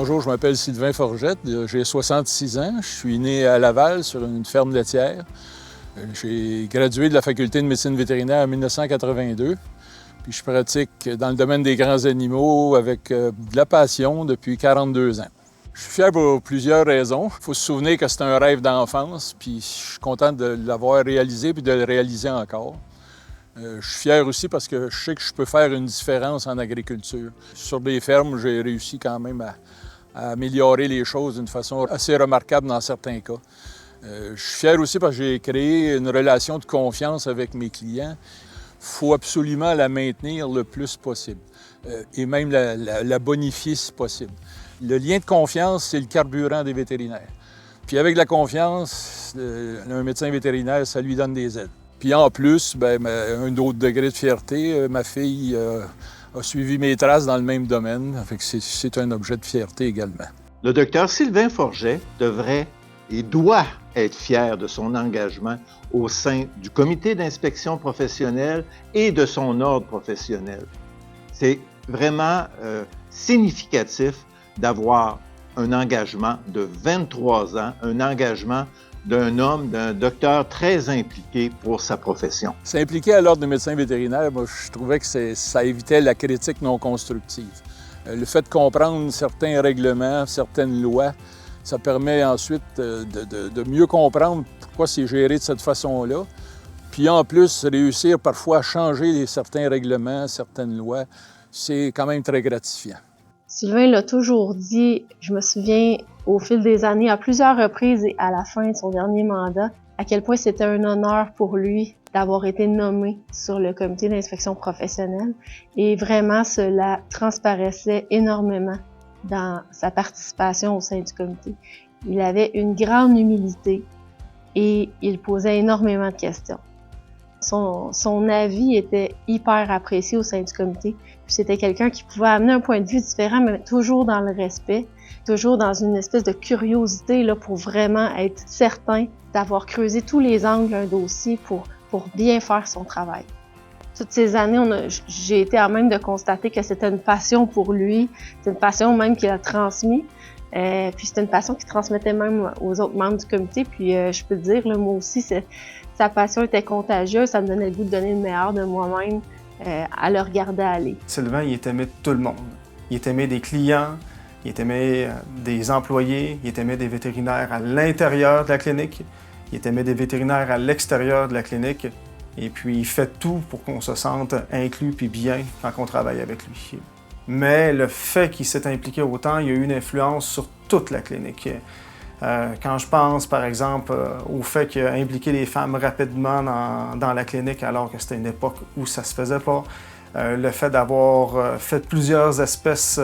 Bonjour, je m'appelle Sylvain Forgette, j'ai 66 ans. Je suis né à Laval sur une ferme laitière. J'ai gradué de la faculté de médecine vétérinaire en 1982. Puis je pratique dans le domaine des grands animaux avec de la passion depuis 42 ans. Je suis fier pour plusieurs raisons. Il faut se souvenir que c'est un rêve d'enfance, puis je suis content de l'avoir réalisé puis de le réaliser encore. Je suis fier aussi parce que je sais que je peux faire une différence en agriculture. Sur des fermes, j'ai réussi quand même à améliorer les choses d'une façon assez remarquable dans certains cas. Je suis fier aussi parce que j'ai créé une relation de confiance avec mes clients. Il faut absolument la maintenir le plus possible et même la bonifier si possible. Le lien de confiance, c'est le carburant des vétérinaires. Puis avec la confiance, un médecin vétérinaire, ça lui donne des aides. Puis en plus, un autre degré de fierté, ma fille a suivi mes traces dans le même domaine. Fait que c'est un objet de fierté également. Le docteur Sylvain Forget devrait et doit être fier de son engagement au sein du comité d'inspection professionnelle et de son ordre professionnel. C'est vraiment significatif d'avoir un engagement de 23 ans, un engagement d'un homme, d'un docteur très impliqué pour sa profession. S'impliquer à l'Ordre des médecins vétérinaires, moi, je trouvais que ça évitait la critique non constructive. Le fait de comprendre certains règlements, certaines lois, ça permet ensuite de mieux comprendre pourquoi c'est géré de cette façon-là. Puis en plus, réussir parfois à changer certains règlements, certaines lois, c'est quand même très gratifiant. Sylvain l'a toujours dit, je me souviens au fil des années, à plusieurs reprises et à la fin de son dernier mandat, à quel point c'était un honneur pour lui d'avoir été nommé sur le comité d'inspection professionnelle. Et vraiment, cela transparaissait énormément dans sa participation au sein du comité. Il avait une grande humilité et il posait énormément de questions. Son avis était hyper apprécié au sein du comité. C'était quelqu'un qui pouvait amener un point de vue différent, mais toujours dans le respect, toujours dans une espèce de curiosité là, pour vraiment être certain d'avoir creusé tous les angles d'un dossier pour bien faire son travail. Toutes ces années, j'ai été à même de constater que c'était une passion pour lui, c'est une passion même qu'il a transmise. Puis c'était une passion qu'il transmettait même aux autres membres du comité. Puis je peux te dire, là, moi aussi, sa passion était contagieuse, ça me donnait le goût de donner le meilleur de moi-même à le regarder aller. Sylvain, il est aimé de tout le monde. Il est aimé des clients, il est aimé des employés, il est aimé des vétérinaires à l'intérieur de la clinique, il est aimé des vétérinaires à l'extérieur de la clinique. Et puis, il fait tout pour qu'on se sente inclus puis bien quand on travaille avec lui. Mais le fait qu'il s'est impliqué autant, il y a eu une influence sur toute la clinique. Quand je pense, par exemple, au fait qu'il a impliqué les femmes rapidement dans la clinique alors que c'était une époque où ça se faisait pas, le fait d'avoir fait plusieurs espèces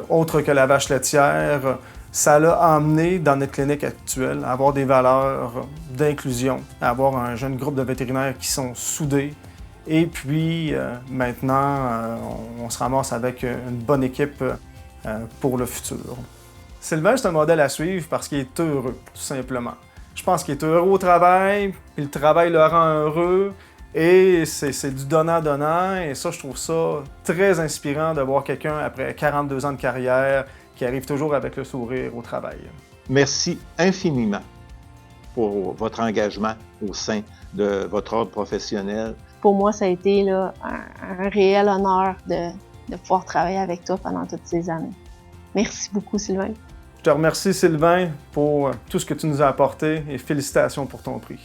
autres que la vache laitière, ça l'a amené dans notre clinique actuelle à avoir des valeurs d'inclusion, à avoir un jeune groupe de vétérinaires qui sont soudés. Et puis maintenant, on se ramasse avec une bonne équipe pour le futur. Sylvain, c'est un modèle à suivre parce qu'il est heureux, tout simplement. Je pense qu'il est heureux au travail, puis le travail le rend heureux, et c'est du donnant-donnant, et ça, je trouve ça très inspirant de voir quelqu'un, après 42 ans de carrière, qui arrive toujours avec le sourire au travail. Merci infiniment pour votre engagement au sein de votre ordre professionnel. Pour moi, ça a été là, un réel honneur de pouvoir travailler avec toi pendant toutes ces années. Merci beaucoup, Sylvain. Je te remercie, Sylvain, pour tout ce que tu nous as apporté et félicitations pour ton prix.